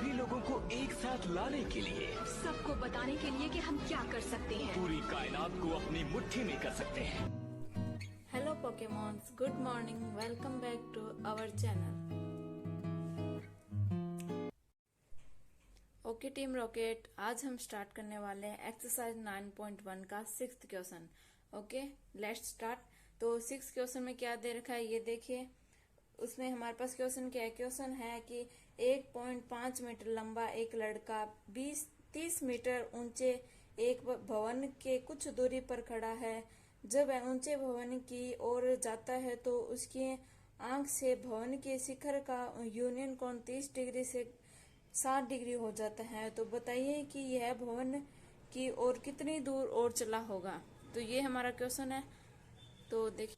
सभी लोगों को एक साथ लाने के लिए, सबको बताने के लिए कि हम क्या कर सकते हैं, पूरी कायनात को अपनी मुट्ठी में कर सकते हैं। Hello Pokemons, good morning, welcome back to our channel. Okay Team Rocket, आज हम स्टार्ट करने वाले हैं एक्सरसाइज 9.1 का 6th question. Okay, let's start. तो 6th क्वेश्चन में क्या दे रखा है ये देखिए। उसमें हमारे पास क्वेश्चन क्या है? क्वेश्चन है कि 1.5 मीटर लंबा एक लड़का 20-30 मीटर ऊंचे एक भवन के कुछ दूरी पर खड़ा है। जब वह ऊंचे भवन की ओर जाता है तो उसकी आंख से भवन के शिखर का यूनियन कोण 30 डिग्री से 60 डिग्री हो जाता है। तो बताइए कि यह भवन की ओर कितनी दूर और चला होगा। तो ये हमारा क्वेश्चन है। तो देखिए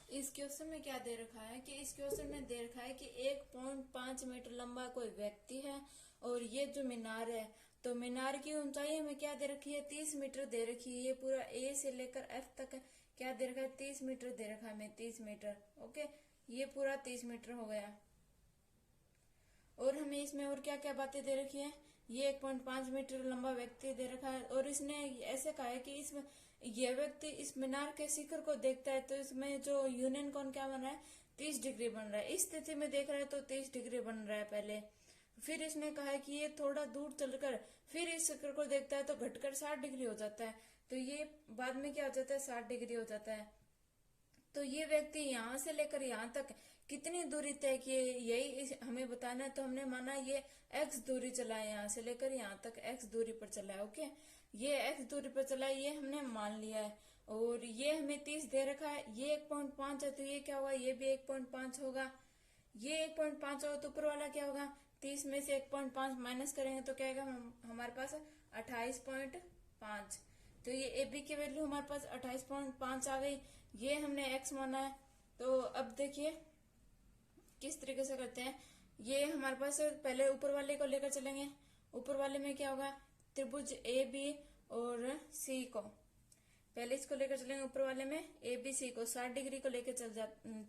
इस क्वेश्चन में क्या दे रखा है कि इस क्वेश्चन में दे रखा है कि 1.5 मीटर लंबा कोई व्यक्ति है और ये जो मीनार है, तो मीनार की ऊंचाई हमें क्या दे रखी है? 30 मीटर दे रखी है। ये पूरा ए से लेकर एफ तक क्या दे रखा है? 30 मीटर दे रखा है हमें, 30 मीटर। ओके, ये पूरा 30 मीटर हो गया। और हमें इसमें और क्या क्या बातें दे रखी है? ये 1.5 मीटर लंबा व्यक्ति दे रखा है और इसने ऐसे कहा है कि इसमें यह व्यक्ति इस मीनार के शिखर को देखता है तो इसमें जो यूनियन कोण क्या बन रहा है? 30 डिग्री बन रहा है। इस स्थिति में देख रहा है तो 30 डिग्री बन रहा है पहले। फिर इसने कहा है कि ये थोड़ा दूर चलकर फिर इस शिखर को देखता है तो घटकर 60 डिग्री हो जाता है। तो ये बाद में क्या हो जाता है? 60 डिग्री हो जाता है। तो ये व्यक्ति यहाँ से लेकर यहाँ तक कितनी दूरी तय की, यही हमें बताना है। तो हमने माना ये x दूरी चला है, यहाँ से लेकर यहाँ तक x दूरी पर चला है। ओके, ये x दूरी पर चला है, ये हमने मान लिया है। और ये हमें 30 दे रखा है, ये 1.5 है तो ये क्या होगा? ये भी 1.5 होगा। ये 1.5 होगा तो ऊपर वाला क्या होगा? 30 में से 1.5 माइनस करेंगे तो क्या आएगा? हमारे पास 28.5। तो ये ए बी की वैल्यू हमारे पास 28.5 आ गई। ये हमने x माना है। तो अब देखिए किस तरीके से करते हैं। ये हमारे पास पहले ऊपर वाले को लेकर चलेंगे। ऊपर वाले में क्या होगा? त्रिभुज ए बी और सी को पहले इसको लेकर चलेंगे। ऊपर वाले में ए बी सी को 60 डिग्री को लेकर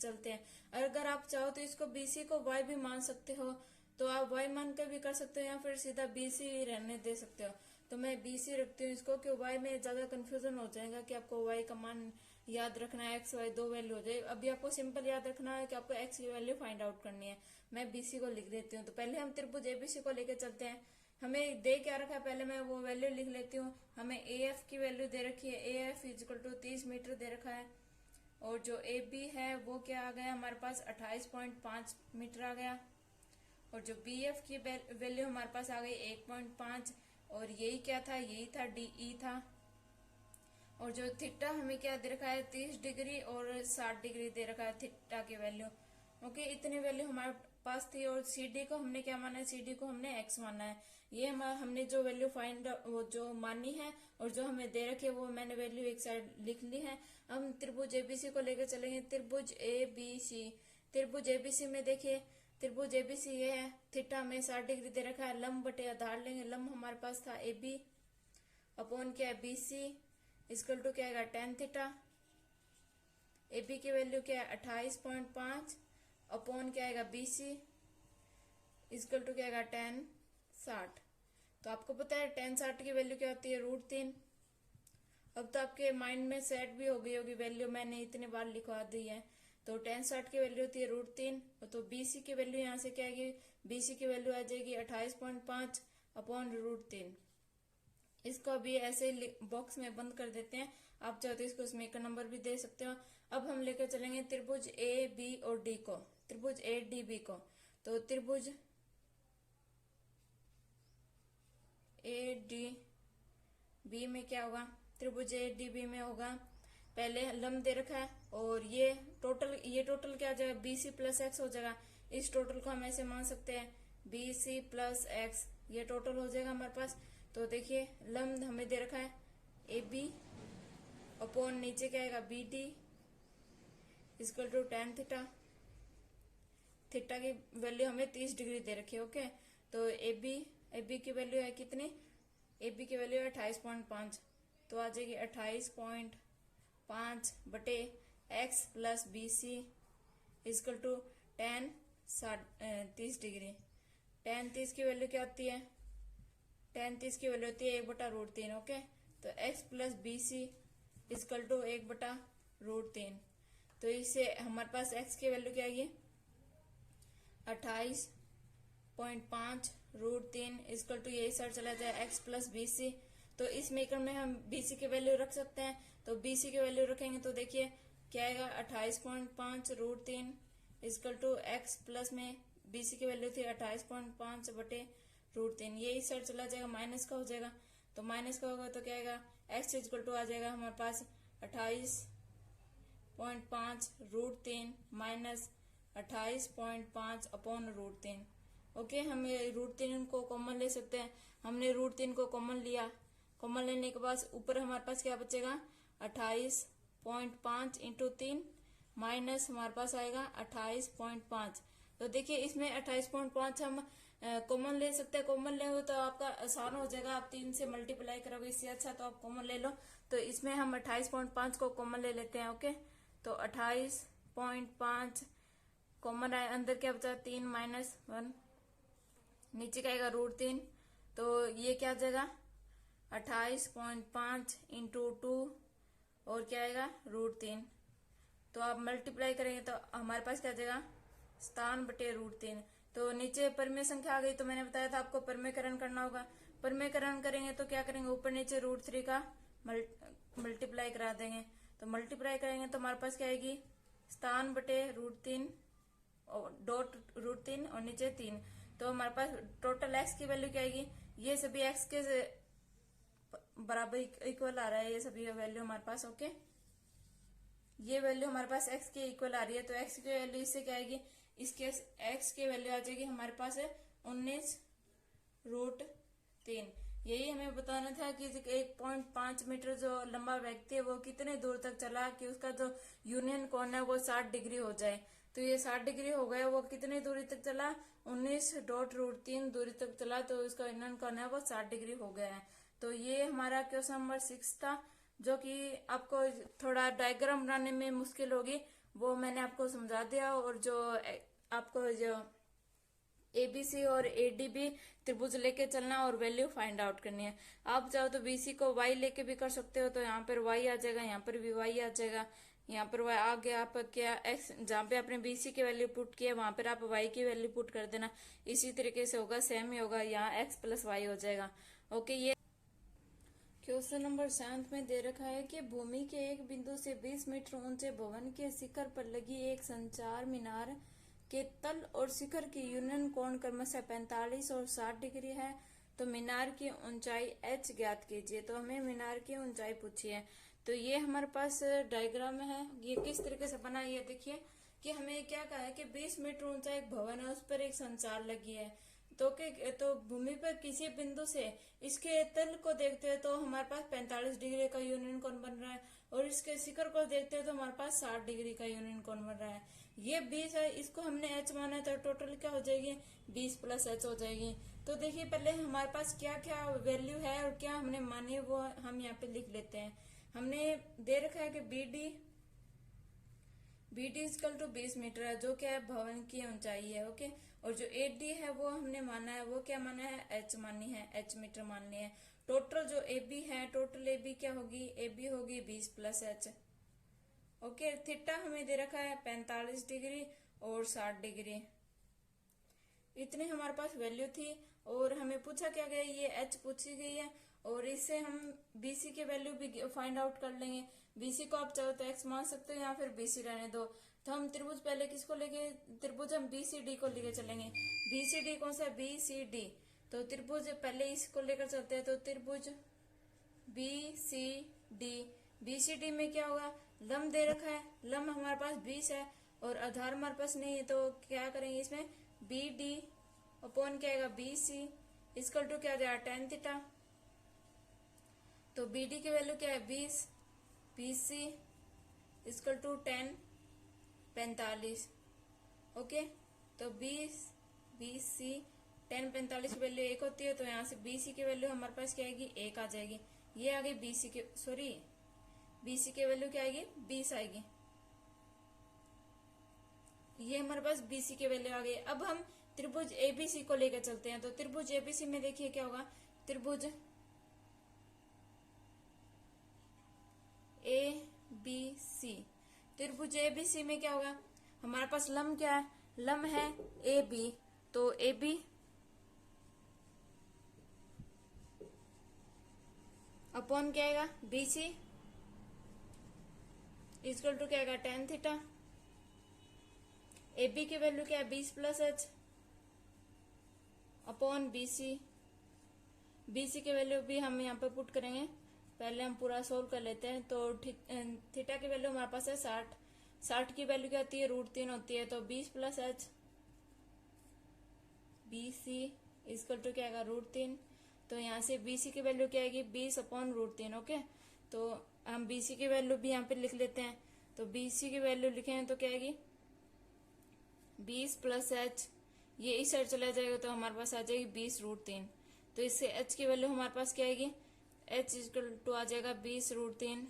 चलते हैं। अगर आप चाहो तो इसको बी सी को y भी मान सकते हो, तो आप y मान कर भी कर सकते हो या फिर सीधा बी सी रहने दे सकते हो। तो मैं बी सी रखती हूँ इसको, कि y में ज्यादा कंफ्यूजन हो जाएगा कि आपको y का मान याद रखना है, x y दो वैल्यू हो जाए। अभी आपको सिंपल याद रखना है कि आपको x की वैल्यू फाइंड आउट करनी है। मैं बी सी को लिख देती हूँ। तो पहले हम त्रिभुज एबीसी को लेकर चलते हैं। हमें दे क्या रखा है? पहले मैं वो वैल्यू लिख लेती हूँ। हमें ए एफ की वैल्यू दे रखी है, A F is equal to 30 meter दे रखा है। और जो ए बी है वो क्या आ गया हमारे पास? 28.5 मीटर आ गया। और जो बी एफ की वैल्यू हमारे पास आ गई 1.5। और यही क्या था? यही था डी ई था। और जो थीटा हमें क्या दे रखा है? 30 डिग्री और 60 डिग्री दे रखा है थीटा की वैल्यू। ओके, इतनी वैल्यू हमारे पास थी। और सी डी को हमने क्या माना है? सी डी को हमने एक्स माना है। ये हमने जो वैल्यू वो जो मानी है और जो हमें दे रखी है वो मैंने वैल्यू एक साइड लिख ली है। हम त्रिभुज एबीसी को लेकर चलेंगे। त्रिभुज एबीसी, त्रिभुज एबीसी में देखिए, त्रिभुज एबीसी ये है, थीटा में 60 डिग्री दे रखा है। लंब बटे आधार लेंगे। लंब हमारे पास था ए बी अपॉन क्या है? बी सी इक्वल टू क्या आएगा? tan theta. ए बी की वैल्यू क्या है? 28.5 अपॉन क्या आएगा? बी सी इक्वल टू क्या आएगा? tan 60। तो आपको पता है tan 60 की वैल्यू क्या होती है? √3। अब तो आपके माइंड में सेट भी हो गई होगी वैल्यू, मैंने इतनी बार लिखवा दी है। तो tan 60 की वैल्यू होती है √3। तो बीसी की वैल्यू यहाँ से क्या आएगी? बीसी की वैल्यू आ जाएगी 28.5 अपॉन √3। इसको अभी ऐसे बॉक्स में बंद कर देते हैं। आप चाहो तो इसको इसमें एक नंबर भी दे सकते हो। अब हम लेकर चलेंगे त्रिभुज ए बी और डी को, त्रिभुज ए डी बी को। तो त्रिभुज ए डी बी में क्या होगा? त्रिभुज ए डी बी में होगा, पहले लंब दे रखा है और ये टोटल क्या हो जाएगा? बी सी प्लस एक्स हो जाएगा। इस टोटल को हम ऐसे मान सकते हैं बी सी प्लस एक्स, ये टोटल हो जाएगा हमारे पास। तो देखिए लंब हमें दे रखा है ए बी अपॉन नीचे क्या आएगा? B D equal to tan theta. Theta की वैल्यू हमें 30 डिग्री दे रखी है। ओके, तो ए बी की वैल्यू है कितनी? ए बी की वैल्यू है 28.5। तो आ जाएगी 28.5 बटे x plus B C equal to tan 30 degree. tan 30 की वैल्यू क्या होती है? tan 30 की वैल्यू होती है 1/√3। ओके, तो x plus B C equal to 1/√3। तो इससे हमारे पास x की वैल्यू क्या आएगी? 28.5√3 इजकल टू यही साइड चला जाए x प्लस बी सी। तो इस समीकरण में हम बी सी की वैल्यू रख सकते हैं। तो बी सी की वैल्यू रखेंगे तो देखिए क्या आएगा? 28.5√3 इजकल टू x प्लस में बी सी की वैल्यू थी 28.5/√3। ये इस साइड चला जाएगा, माइनस का हो जाएगा। तो माइनस का होगा तो क्या आएगा? x इजकल टू आ जाएगा हमारे पास 28.5√3 माइनस 28.5/√3। ओके, हम √3 को कॉमन ले सकते हैं। हमने √3 को कॉमन लिया। कॉमन लेने के बाद ऊपर हमारे पास क्या बचेगा? 28.5 इंटू 3 माइनस हमारे पास आएगा 28.5। तो देखिए इसमें 28.5 हम कॉमन ले सकते हैं। कॉमन ले तो आपका आसान हो जाएगा, आप 3 से मल्टीप्लाई करोगे, इससे अच्छा तो आप कॉमन ले लो। तो इसमें हम 28.5 को कॉमन ले लेते हैं। ओके, तो 28.5 कॉमन आए, अंदर क्या बचा? 3 माइनस 1, नीचे क्या आएगा? √3। तो ये क्या आ जाएगा? 28.5 इंटू 2 और क्या आएगा? √3। तो आप मल्टीप्लाई करेंगे तो हमारे पास क्या आ जाएगा? 7/√3। तो नीचे परिमेय संख्या आ गई। तो मैंने बताया था आपको परिमेयकरण करना होगा। परिमेयकरण करेंगे तो क्या करेंगे? ऊपर नीचे √3 का मल्टीप्लाई करा देंगे। तो मल्टीप्लाई करेंगे तो हमारे पास क्या आएगी? 7/√3 डॉट √3 और नीचे 3। तो हमारे पास टोटल x की वैल्यू क्या आएगी? ये सभी x के बराबर इक्वल आ रहा है, ये सभी वैल्यू हमारे पास। ओके, ये वैल्यू हमारे पास x के इक्वल आ रही है। तो x की वैल्यू इससे क्या आएगी? इसके x की वैल्यू आ जाएगी हमारे पास 19√3। यही हमें बताना था कि 1.5 मीटर जो लंबा व्यक्ति है वो कितने दूर तक चला कि उसका जो यूनियन कोण है वो 60 डिग्री हो जाए। तो ये 60 डिग्री हो गया, वो कितनी दूरी तक चला? 19.√3 दूरी तक चला। तो इसका यूनियन कोण है वो 60 डिग्री हो गया है। तो ये हमारा क्वेश्चन नंबर 6 था, जो कि आपको थोड़ा डायग्राम बनाने में मुश्किल होगी, वो मैंने आपको समझा दिया। और जो आपको जो एबीसी और एडीबी त्रिभुज लेके चलना और वैल्यू फाइंड आउट करनी है। आप चाहो तो बीसी को वाई लेके भी कर सकते हो। तो यहाँ पर वाई आ जाएगा, यहाँ पर भी वाई आ जाएगा, यहाँ पर वाई आ गया। आप क्या एक्स, जहाँ पे आपने बीसी की वैल्यू पुट किया वहां पर आप वाई की वैल्यू पुट कर देना। इसी तरीके से होगा, सेम ही होगा, यहाँ एक्स प्लस वाई हो जाएगा। ओके, ये क्वेश्चन नंबर 7 में दे रखा है कि भूमि के एक बिंदु से 20 मीटर ऊंचे भवन के शिखर पर लगी एक संचार मीनार के तल और शिखर की यूनियन कोण क्रमशः 45 और 60 डिग्री है। तो मीनार की ऊंचाई h ज्ञात कीजिए। तो हमें मीनार की ऊंचाई पूछी है। तो ये हमारे पास डायग्राम है, ये किस तरीके से बना है ये देखिए कि हमें क्या कहा है कि 20 मीटर ऊंचा एक भवन है, उस पर एक संचार लगी है। तो भूमि पर किसी बिंदु से इसके तल को देखते हैं तो हमारे पास 45 डिग्री का यूनियन कोण बन रहा है, और इसके शिखर को देखते हैं तो हमारे पास 60 डिग्री का यूनियन कोण बन रहा है। ये 20 है, इसको हमने h माना है, तो टोटल क्या हो जाएगी? 20 प्लस h हो जाएगी। तो देखिए पहले हमारे पास क्या क्या वैल्यू है और क्या हमने मानी है वो हम यहाँ पे लिख लेते हैं। हमने दे रखा है कि BD इजकल टू 20 मीटर है, जो क्या है? भवन की ऊंचाई है। ओके, और जो AD है वो हमने माना है, वो क्या माना है? h मानी है, h मीटर मान लिया है। टोटल जो AB है, टोटल AB क्या होगी? AB होगी 20 प्लस h। ओके, थीटा हमें दे रखा है 45 डिग्री और 60 डिग्री। इतनी हमारे पास वैल्यू थी और हमें पूछा क्या गया? ये h पूछी गई है, और इससे हम BC की वैल्यू भी फाइंड आउट कर लेंगे। BC को आप चाहो तो x मान सकते हो या फिर BC रहने दो। तो हम त्रिभुज पहले किसको लेके, त्रिभुज हम BCD को लेके चलेंगे। BCD कौन सा? BCD। तो त्रिभुज पहले इसको लेकर चलते हैं। तो त्रिभुज BCD में क्या होगा? लंब दे रखा है, लंब हमारे पास 20 है और आधार हमारे पास नहीं है। तो क्या करेंगे इसमें? BD अपॉन क्या आएगा? BC इक्वल टू क्या आ जाएगा? tan theta. तो BD की वैल्यू क्या है? 20, BC इक्वल टू tan 45। ओके, तो 20 BC tan 45 की वैल्यू 1 होती है। तो यहाँ से BC की वैल्यू हमारे पास क्या आएगी? 1 आ जाएगी। ये आ गई BC की वैल्यू क्या आएगी? 20 आएगी। ये हमारे पास BC की वैल्यू आ गई। अब हम त्रिभुज एबीसी को लेकर चलते हैं। तो त्रिभुज एबीसी में देखिए क्या होगा, त्रिभुज एबीसी, त्रिभुज एबीसी में क्या होगा, हमारे पास लंब क्या है, लंब है ए बी, तो ए बी अपॉन क्या आएगा, बी सी इक्वल टू क्या आएगा, tan थीटा। ए बी की वैल्यू क्या है, 20 plus H upon B C. B C की वैल्यू भी हम यहाँ पे पुट करेंगे, पहले हम पूरा सोल्व कर लेते हैं। तो थीटा की वैल्यू हमारे पास है 60, 60 की वैल्यू क्या होती है, √3 होती है, तो 20 plus H B C equal to क्या आएगा, √3। तो यहाँ से बी सी की वैल्यू क्या आएगी, 20 अपॉन √3। ओके, तो हम बी सी की वैल्यू भी यहाँ पे लिख लेते हैं। तो बी सी की वैल्यू लिखें तो क्या आएगी, 20 प्लस एच, ये इस साइड चला जाएगा तो हमारे पास आ जाएगी 20 √3। तो इससे एच की वैल्यू हमारे पास क्या आएगी, एच इक्वल टू आ जाएगा 20 √3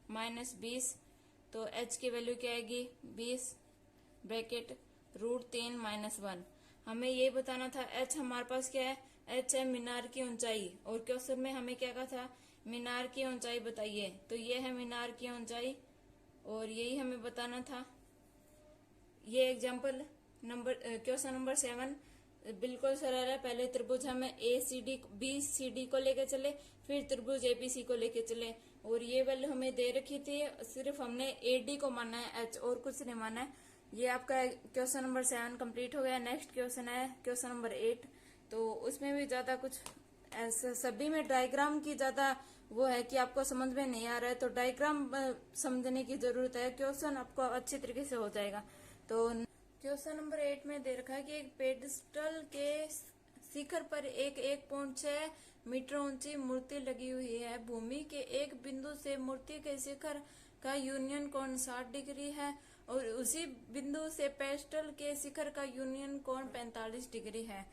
माइनस 20। तो एच की वैल्यू क्या आएगी, 20 ब्रैकेट √3 माइनस 1। हमें ये बताना था एच हमारे पास क्या है, एच है मीनार की ऊंचाई, और क्वेश्चन में हमें क्या कहा था, मीनार की ऊंचाई बताइए। तो ये है मीनार की ऊंचाई और यही हमें बताना था। ये एग्जाम्पल नंबर क्वेश्चन नंबर 7 बिल्कुल सरल है। पहले त्रिभुज हमें A C D B C D को लेके चले, फिर त्रिभुज एबीसी को लेके चले, और ये वैल्यू हमें दे रखी थी, सिर्फ हमने ए डी को माना है, एच और कुछ नहीं माना है। ये आपका क्वेश्चन नंबर 7 कंप्लीट हो गया। नेक्स्ट क्वेश्चन है क्वेश्चन नंबर 8। तो उसमें भी ज्यादा कुछ ऐसा, सभी में डायग्राम की ज्यादा वो है कि आपको समझ में नहीं आ रहा है तो डायग्राम समझने की जरूरत है, क्वेश्चन आपको अच्छी तरीके से हो जाएगा। तो क्वेश्चन नंबर 8 में दे रखा है कि एक पेडस्टल के शिखर पर एक 1.6 मीटर ऊंची मूर्ति लगी हुई है। भूमि के एक बिंदु से मूर्ति के शिखर का यूनियन कोण 60 डिग्री है और उसी बिंदु से पेडस्टल के शिखर का यूनियन कोण 45 डिग्री है।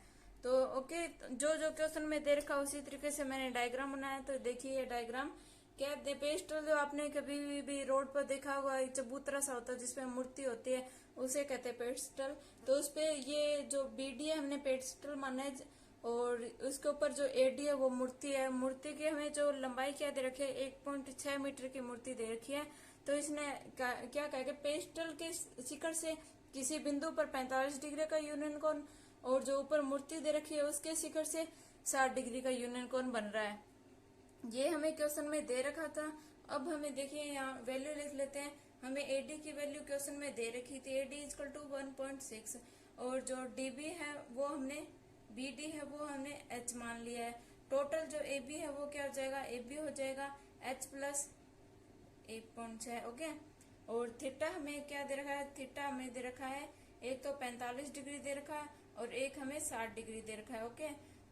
तो ओके, जो जो क्वेश्चन में दे रखा उसी तरीके से मैंने डायग्राम बनाया। तो देखिए ये डायग्राम क्या, पेस्टल जो आपने कभी भी रोड पर देखा होगा, चबूतरा सा होता है जिसपे मूर्ति होती है, उसे कहते हैं पेस्टल। तो उसपे ये जो बीडी है हमने पेस्टल माना है, और उसके ऊपर जो एडी है वो मूर्ति है। मूर्ति की हमें जो लंबाई क्या दे रखी है, 1.6 मीटर की मूर्ति दे रखी है। तो इसने क्या कहा कि पेस्टल के शिखर से किसी बिंदु पर 45 डिग्री का यूनियन कोण, और जो ऊपर मूर्ति दे रखी है उसके शिखर से 60 डिग्री का यूनियन कोण बन रहा है। ये हमें क्वेश्चन में दे रखा था। अब हमें देखिए यहाँ वैल्यू लिख लेते हैं। हमें एडी की वैल्यू क्वेश्चन में दे रखी थी, एडी इक्वल टू 1.6, और जो डीबी है वो हमने, बीडी है वो हमने एच मान लिया है। टोटल जो एबी है वो क्या हो जाएगा, एबी हो जाएगा एच प्लस 1.6। ओके, और थीटा हमें क्या दे रखा है, थीटा हमें दे रखा है एक तो 45 डिग्री दे रखा है और एक हमें 60 डिग्री दे रखा है। ओके,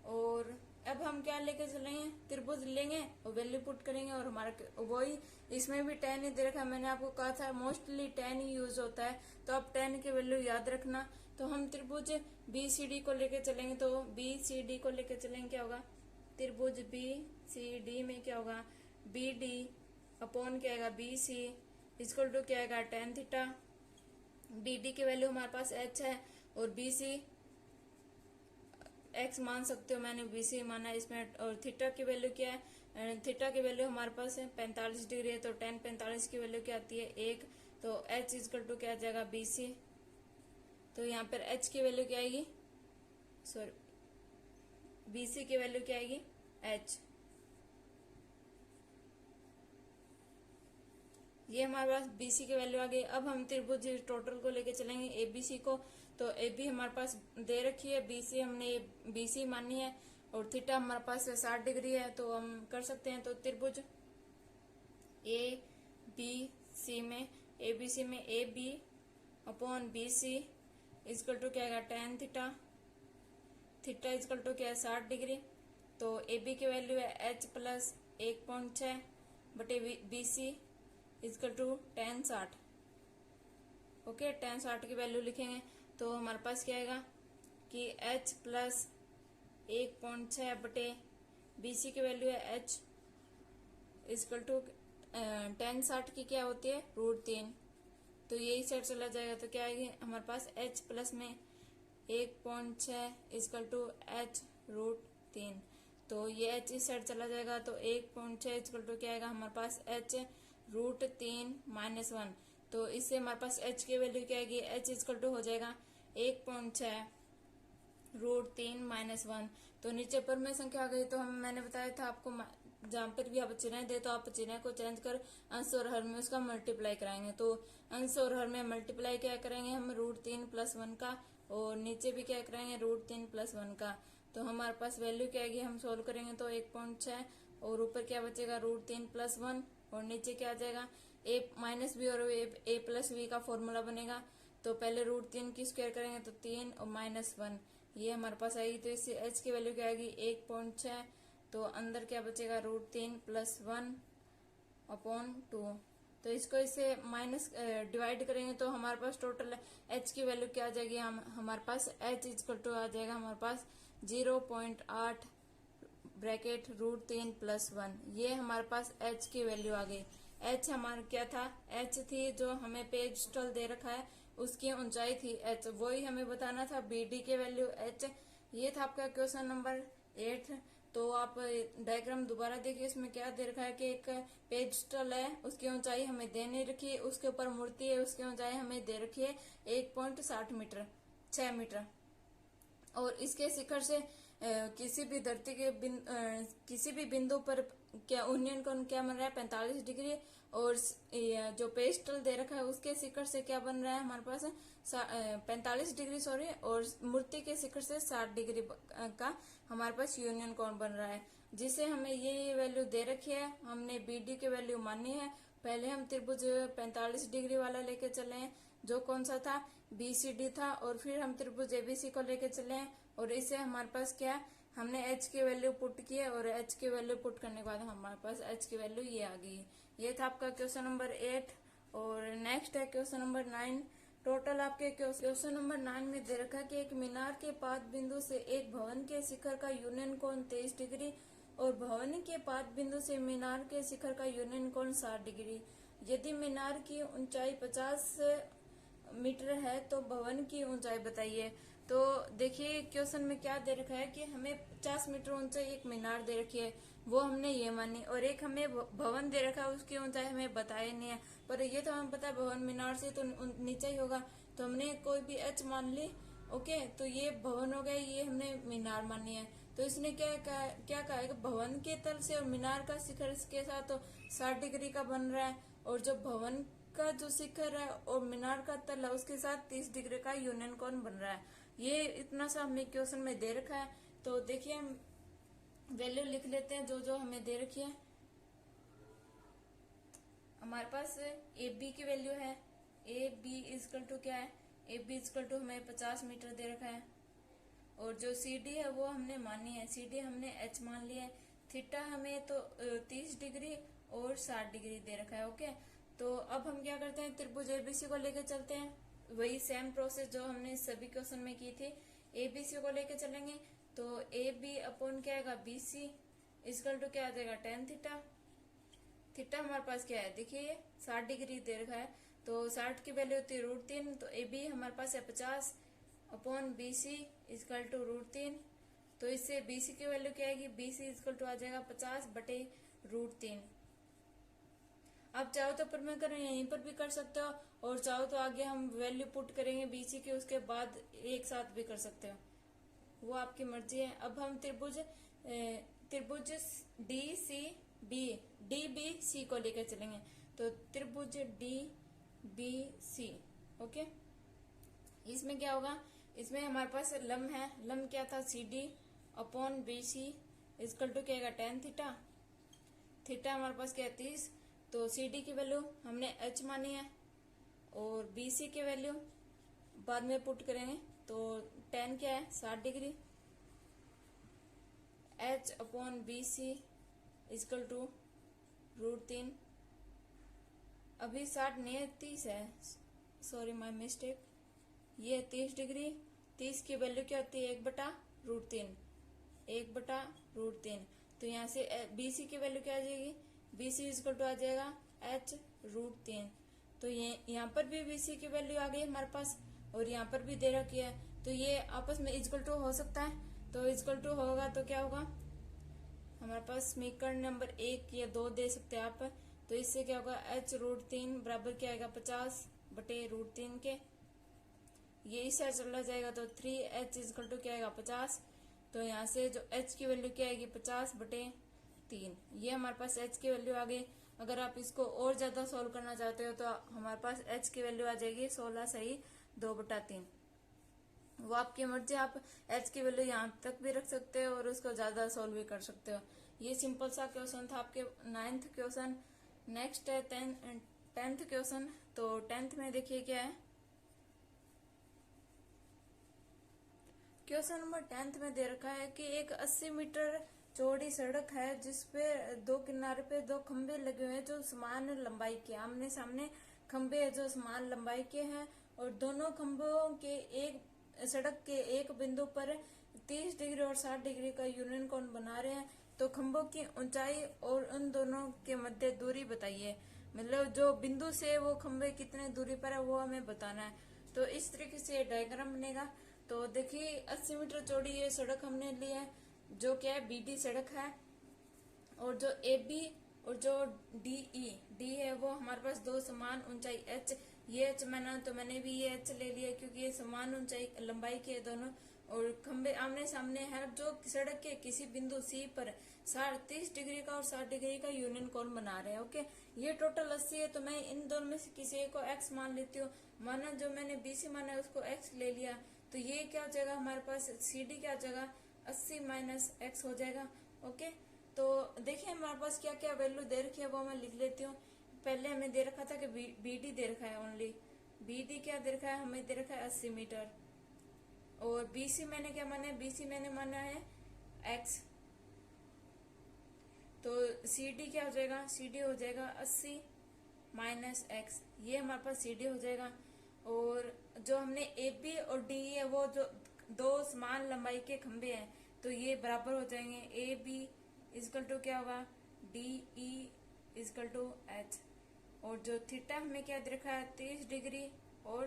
और अब हम क्या लेके चलेंगे, त्रिभुज लेंगे और वैल्यू पुट करेंगे, और हमारा वही इसमें भी tan ही दे रखा है। मैंने आपको कहा था मोस्टली tan ही यूज होता है, तो आप tan की वैल्यू याद रखना। तो हम त्रिभुज बी सी डी को लेके चलेंगे, तो बी सी डी को लेके चलेंगे क्या होगा, त्रिभुज बी सी डी में क्या होगा, बी डी अपॉन क्या आएगा, बी सी इक्वल टू क्या आएगा, tan थीटा। बी डी की वैल्यू हमारे पास h है और बी सी x मान सकते हो, मैंने बी सी माना है इसमें। और थीटा की वैल्यू क्या है, थीटा की वैल्यू हमारे पास है 45 डिग्री है, तो tan 45 की वैल्यू क्या आती है 1, तो h इक्वल टू क्या आ जाएगा, बी सी। तो यहाँ पर h की वैल्यू क्या आएगी, सॉरी बी सी की वैल्यू क्या आएगी, h। ये हमारे पास BC की वैल्यू आ गई। अब हम त्रिभुज टोटल को लेके चलेंगे ABC को। तो AB हमारे पास दे रखी है, BC हमने BC मानी है, और थीटा हमारे पास 60 डिग्री है, तो हम कर सकते हैं। तो त्रिभुज ABC में ABC में AB upon BC equal to क्या आएगा, tan theta. Theta equal to क्या है, 60 डिग्री। तो AB की वैल्यू है h प्लस 1.6 बटे BC equal to tan 60। Okay, tan 60 की वैल्यू लिखेंगे तो हमारे पास क्या आएगा कि h प्लस 1.6 बटे BC की वैल्यू है h इक्वल टू tan 60 की क्या होती है, √3। तो यही साइड चला जाएगा तो क्या आएगी हमारे पास h प्लस में 1.6 इजकल टू h रूट 3। तो ये h इस साइड चला जाएगा तो 1.6 इजकल टू क्या आएगा हमारे पास h रूट 3 माइनस 1। तो इससे हमारे पास h की वैल्यू क्या आएगी, h इजकल टू हो जाएगा 1.6 रूट 3 माइनस 1। तो नीचे पर में संख्या आ गई। तो मैंने बताया था आपको जहाँ पर भी आप चिन्ह दे तो आप चिन्ह को चेंज कर अंश और हर में उसका मल्टीप्लाई कराएंगे। तो अंश और हर में मल्टीप्लाई क्या करेंगे हम रूट 3 प्लस 1 का, और नीचे भी क्या कराएंगे रूट 3 प्लस 1 का। तो हमारे पास वैल्यू क्या आएगी, हम सोल्व करेंगे तो 1.6 और ऊपर क्या बचेगा रूट 3 प्लस 1 और नीचे क्या आ जाएगा a माइनस बी और a प्लस बी का फॉर्मूला बनेगा। तो पहले रूट 3 की स्क्वायर करेंगे तो 3 और माइनस 1 ये हमारे पास आएगी। तो इससे h की वैल्यू क्या आएगी 1.6। तो अंदर क्या बचेगा रूट 3 प्लस 1 अपॉन 2। तो इसको इससे माइनस डिवाइड करेंगे तो हमारे पास टोटल h की वैल्यू क्या आ जाएगी, हमारे पास h इक्वल टू आ जाएगा हमारे पास 0.8 ब्रैकेट रूट 3 प्लस 1। ये हमारे पास h की वैल्यू आ गई। h हमारा क्या था, h थी जो हमें पेज दे रखा है उसकी ऊंचाई थी h, वही हमें बताना था bd की वैल्यू h। ये था आपका क्वेश्चन नंबर 8। तो आप डायग्राम दोबारा देखिए, इसमें क्या दे रखा है कि एक पेज है उसकी ऊंचाई हमें दे नहीं रखी है, उसके ऊपर मूर्ति है उसकी ऊंचाई हमें दे रखी है 1.60 मीटर 6 मीटर, और इसके शिखर से किसी भी धरती के किसी भी बिंदु पर क्या यूनियन कोण क्या बन रहा है 45 डिग्री, और जो पेस्टल दे रखा है उसके शिखर से क्या बन रहा है हमारे पास 45 डिग्री सॉरी, और मूर्ति के शिखर से 60 डिग्री का हमारे पास यूनियन कोण बन रहा है, जिसे हमें ये वैल्यू दे रखी है। हमने बीडी की वैल्यू मानी है। पहले हम त्रिभुज 45 डिग्री वाला लेके चले हैं जो कौन सा था बीसीडी था, और फिर हम त्रिभुज एबीसी को लेके चले हैं, और इससे हमारे पास क्या हमने h की वैल्यू पुट की है, और h की वैल्यू पुट करने के बाद हमारे पास h की वैल्यू ये आ गई। ये था आपका क्वेश्चन नंबर 8। और नेक्स्ट है क्वेश्चन नंबर 9। टोटल आपके क्वेश्चन नंबर 9 में दे रखा है कि एक मीनार के पाद बिंदु से एक भवन के शिखर का यूनियन कोण 23 डिग्री और भवन के पाद बिंदु से मीनार के शिखर का यूनियन कोण 60 डिग्री। यदि मीनार की ऊंचाई 50 मीटर है तो भवन की ऊंचाई बताइए। तो देखिए क्वेश्चन में क्या दे रखा है कि हमें 50 मीटर ऊंचाई एक मीनार दे रखी है, वो हमने ये मानी, और एक हमें भवन दे रखा है उसकी ऊंचाई हमें बताया नहीं है, पर ये तो हमें पता है भवन मीनार से तो नीचे ही होगा, तो हमने कोई भी h मान ली। ओके, तो ये भवन हो गया, ये हमने मीनार मानी है। तो इसने क्या कहा है कि भवन के तल से और मीनार का शिखर के साथ तो 60 डिग्री का बन रहा है, और जो भवन का जो शिखर है और मीनार का तल है उसके साथ 30 डिग्री का यूनियन कोण बन रहा है। ये इतना सा हमें क्वेश्चन में दे रखा है। तो देखिए हम वैल्यू लिख लेते हैं जो जो हमें दे रखी है। हमारे पास ए बी की वैल्यू है, ए बी इजकल टू क्या है, ए बी इजकल टू हमें 50 मीटर दे रखा है, और जो सी डी है वो हमने मानी है, सी डी हमने एच मान लिया है। थीटा हमें तो 30 डिग्री और 60 डिग्री दे रखा है। ओके, तो अब हम क्या करते हैं त्रिभुज एबीसी को लेकर चलते हैं, वही सेम प्रोसेस जो हमने सभी क्वेश्चन में की थी। एबीसी को लेकर चलेंगे तो ए बी अपॉन क्या आएगा बी सी इजकल टू क्या आ जाएगा टेन थीटा। थीटा हमारे पास क्या है देखिए ये 60 डिग्री दे रखा है, तो 60 की वैल्यू होती है रूट 3, तो ए बी हमारे पास है 50 upon B C equal to root 3। तो इससे बी सी की वैल्यू क्या आएगी, बी सी इजकल टू आ जाएगा 50 बटे रूट 3। आप चाहो तो पर में करें यहीं पर भी कर सकते हो, और चाहो तो आगे हम वैल्यू पुट करेंगे बीसी की, उसके बाद एक साथ भी कर सकते हो, वो आपकी मर्जी है। अब हम त्रिभुज D C B D B C को लेकर चलेंगे, तो त्रिभुज डी बी सी। ओके, इसमें क्या होगा, इसमें हमारे पास लंब है, लंब क्या था C D upon B C equal to क्या आएगा टेन थीटा। थीटा हमारे पास क्या है 30, तो सी डी की वैल्यू हमने h मानी है, और बी सी की वैल्यू बाद में पुट करेंगे, तो टेन क्या है 60 degree, h upon B C equal to root 3। अभी 60 नहीं है 30 है, सॉरी माय मिस्टेक, ये 30 डिग्री। 30 की वैल्यू क्या होती है 1/√3, 1/√3। तो यहाँ से बी सी की वैल्यू क्या आ जाएगी, बी सी इजकल टू आ जाएगा h√3। तो ये यहाँ पर भी बी सी की वैल्यू आ गई हमारे पास, और यहाँ पर भी दे रखी है, तो ये आपस में इक्वल टू हो सकता है, तो इक्वल टू होगा तो क्या होगा, हमारे पास समीकरण नंबर 1 या 2 दे सकते हैं आप। तो इससे क्या होगा, h√3 बराबर क्या आएगा 50/√3 के, ये इस साइड चला जाएगा तो 3h इक्वल टू क्या आएगा 50। तो यहाँ से जो h की वैल्यू क्या आएगी 50/3, ये हमारे पास h की वैल्यू आ गई। अगर आप इसको और ज्यादा सोल्व करना चाहते हो तो हमारे पास h की वैल्यू आ जाएगी 16 सही 2/3। वो आपकी मर्जी, आप h की वैल्यू यहाँ तक भी रख सकते हो और उसको ज्यादा सोल्व भी कर सकते हो। ये सिंपल सा क्वेश्चन था आपके 9th क्वेश्चन। नेक्स्ट है 10th क्वेश्चन। तो 10th में देखिए क्या है, क्वेश्चन नंबर 10th में दे रखा है कि एक 80 मीटर चौड़ी सड़क है जिसपे दो किनारे पे दो खंबे लगे हुए हैं जो समान लंबाई के, आमने सामने खंबे है जो समान लंबाई के हैं, और दोनों खंभों के एक सड़क के एक बिंदु पर 30 डिग्री और 60 डिग्री का यूनियन कोण बना रहे हैं। तो खंभों की ऊंचाई और उन दोनों के मध्य दूरी बताइए। मतलब जो बिंदु से वो खंभे कितने दूरी पर है वो हमें बताना है। तो इस तरीके से डायग्राम बनेगा। तो देखिए 80 मीटर चौड़ी ये सड़क हमने ली है जो क्या है बीडी सड़क है, और जो AB और जो डी है वो हमारे पास दो समान ऊंचाई h, ये h मैंने तो मैंने भी ये h ले लिया क्योंकि ये समान ऊंचाई लंबाई के दोनों, और खंबे आमने सामने है जो सड़क के किसी बिंदु C पर 30 डिग्री का और 60 डिग्री का यूनियन कोण बना रहे हैं। ओके, ये टोटल 80 है तो मैं इन दोनों में से किसी एक को x मान लेती हूँ। माना जो मैंने BC माना है उसको x ले लिया, तो ये क्या हो जाएगा हमारे पास CD क्या हो जाएगा 80 - x हो जाएगा। ओके, तो देखिए हमारे पास क्या क्या वैल्यू दे रखी है वो मैं लिख लेती हूँ। पहले हमें दे रखा था कि BD दे रखा है, ओनली BD क्या दे रखा है, हमें दे रखा है 80 मीटर, और BC मैंने क्या माना है, BC मैंने माना है x। तो CD क्या हो जाएगा, CD हो जाएगा 80 - x, ये हमारे पास CD हो जाएगा। और जो हमने AB और DE है वो जो दो समान लंबाई के खंबे हैं तो ये बराबर हो जाएंगे। AB इक्वल टू क्या होगा DE इक्वल टू H, और जो थीटा हमें क्या दे रखा है 30 डिग्री और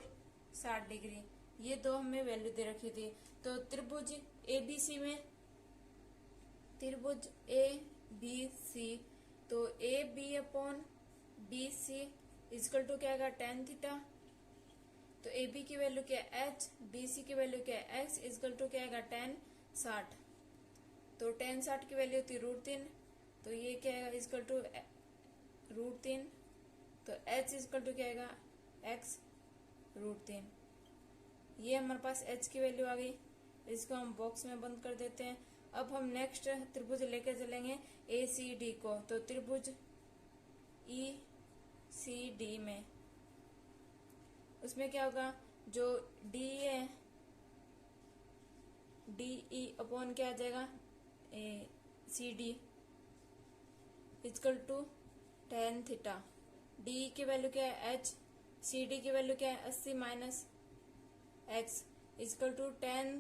60 डिग्री, ये दो हमें वैल्यू दे रखी थी। तो त्रिभुज ABC में त्रिभुज ABC, तो AB/BC इक्वल टू क्या आएगा tan थीटा। तो AB की वैल्यू क्या है H, BC की वैल्यू क्या है x इक्वल टू क्या आएगा tan 60। तो tan 60 की वैल्यू होती है √3, तो ये क्या आएगा इक्वल टू √3। तो h इक्वल टू क्या आएगा x √3, ये हमारे पास h की वैल्यू आ गई। इसको हम बॉक्स में बंद कर देते हैं। अब हम नेक्स्ट त्रिभुज लेकर चलेंगे ACD को। तो त्रिभुज ECD में उसमें क्या होगा, जो D है DE अपॉन क्या आ जाएगा CD equal to tan theta. DE की वैल्यू क्या है H, CD की वैल्यू क्या है 80 - x equal to tan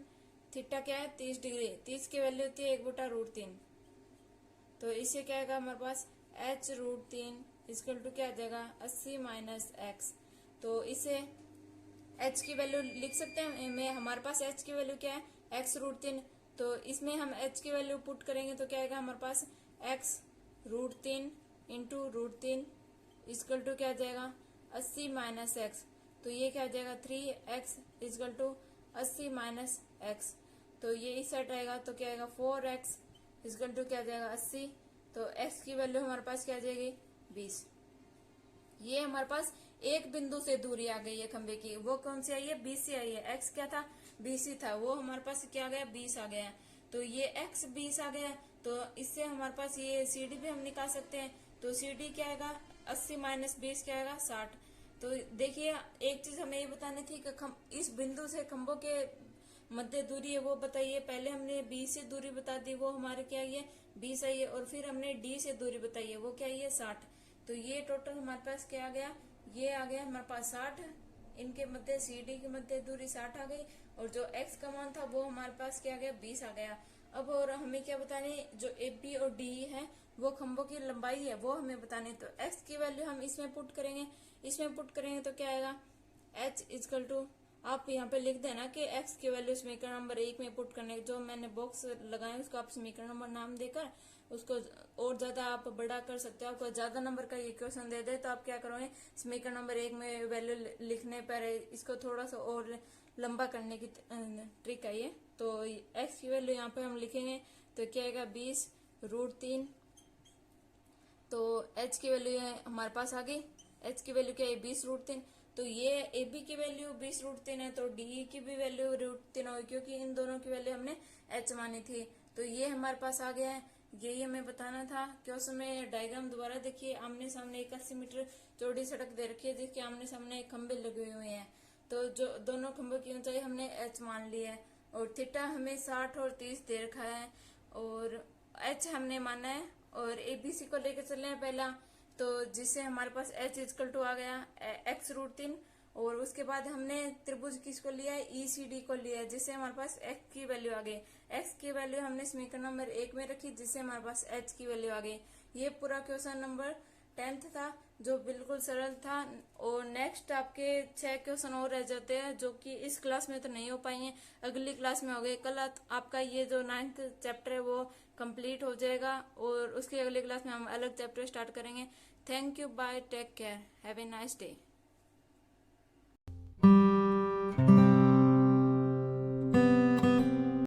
theta क्या है 30 डिग्री, 30 की वैल्यू होती है 1/√3। तो इससे क्या आएगा हमारे पास h√3 इक्वल टू क्या आ जाएगा 80 - x। तो इसे h की वैल्यू लिख सकते हैं मैं, हमारे पास h की वैल्यू क्या है x√3, तो इसमें हम h की वैल्यू पुट करेंगे तो क्या आएगा हमारे पास x√3 इंटू √3 इक्वल टू क्या आ जाएगा 80 - x। तो ये क्या आ जाएगा 3x इक्वल टू 80 - x। तो ये इस साइड आएगा तो क्या आएगा 4x इक्वल टू क्या आ जाएगा 80। तो x की वैल्यू हमारे पास क्या आ जाएगी 20। ये हमारे पास एक बिंदु से दूरी आ गई है खंबे की, वो कौन सी आई है BC आई है। x क्या था BC था, वो हमारे पास क्या आ गया 20 आ गया। तो ये x 20 आ गया, तो इससे हमारे पास ये CD भी हम निकाल सकते हैं। तो CD क्या आएगा 80 - 20 क्या आएगा 60। तो देखिए एक चीज हमें ये बतानी थी कि इस बिंदु से खंभों के मध्य दूरी है वो बताइए। पहले हमने B से दूरी बता दी, वो हमारे क्या है 20 आई है, और फिर हमने D से दूरी बताई है वो क्या है 60। तो ये टोटल हमारे पास क्या आ गया, ये आ गया हमारे पास 60। इनके मध्य CD के मध्य दूरी 60 आ गई, और जो x का मान था वो हमारे पास क्या आ गया 20 आ गया। अब और हमें क्या बतानी, जो AB और DE है वो खंभों की लंबाई है वो हमें बतानी। तो x की वैल्यू हम इसमें पुट करेंगे, इसमें पुट करेंगे तो क्या आएगा h इक्वल टू आप यहाँ पे लिख देना कि x की वैल्यू समीकरण नंबर 1 में पुट करने, जो मैंने बॉक्स लगाया उसको आप समीकरण नंबर नाम देकर उसको और ज्यादा आप बड़ा कर सकते हो। आपको ज्यादा नंबर का ये क्वेश्चन दे दे तो आप क्या करोगे, समीकरण नंबर 1 में वैल्यू लिखने पर इसको थोड़ा सा और लंबा करने की ट्रिक है ये। तो x की वैल्यू यहाँ पे हम लिखेंगे तो क्या आएगा 20√3। तो h की वैल्यू हमारे पास आ गई, h की वैल्यू क्या है 20√3। तो ये AB की वैल्यू 20√3 है तो DE की भी वैल्यू √3 होगी, क्योंकि इन दोनों की वैल्यू हमने h मानी थी। तो ये हमारे पास आ गया है, यही हमें बताना था। क्वेश्चन में डायग्राम दोबारा देखिए, आमने सामने 81 मीटर चौड़ी सड़क दे रखी है जिसके आमने सामने खंबे लगे हुए हैं। तो जो दोनों खंभों की ऊंचाई हमने h मान ली है और थीटा हमें 60 और 30 दे रखा है और h हमने माना है और ABC को लेकर चले हैं पहला, तो जिससे हमारे पास h इक्वल टू आ गया x√3 और उसके बाद हमने त्रिभुज किसको लिया है ECD को लिया है जिससे हमारे पास x की वैल्यू आ गई। x की वैल्यू हमने समीकरण नंबर 1 में रखी जिससे हमारे पास h की वैल्यू आ गई। ये पूरा क्वेश्चन नंबर 10th था जो बिल्कुल सरल था। और नेक्स्ट आपके 6 क्वेश्चन और रह जाते हैं जो कि इस क्लास में तो नहीं हो पाएंगे, अगली क्लास में हो गए। कल आपका ये जो 9th चैप्टर है वो कंप्लीट हो जाएगा और उसकी अगली क्लास में हम अलग चैप्टर स्टार्ट करेंगे। Thank you, bye, take care, have a nice day.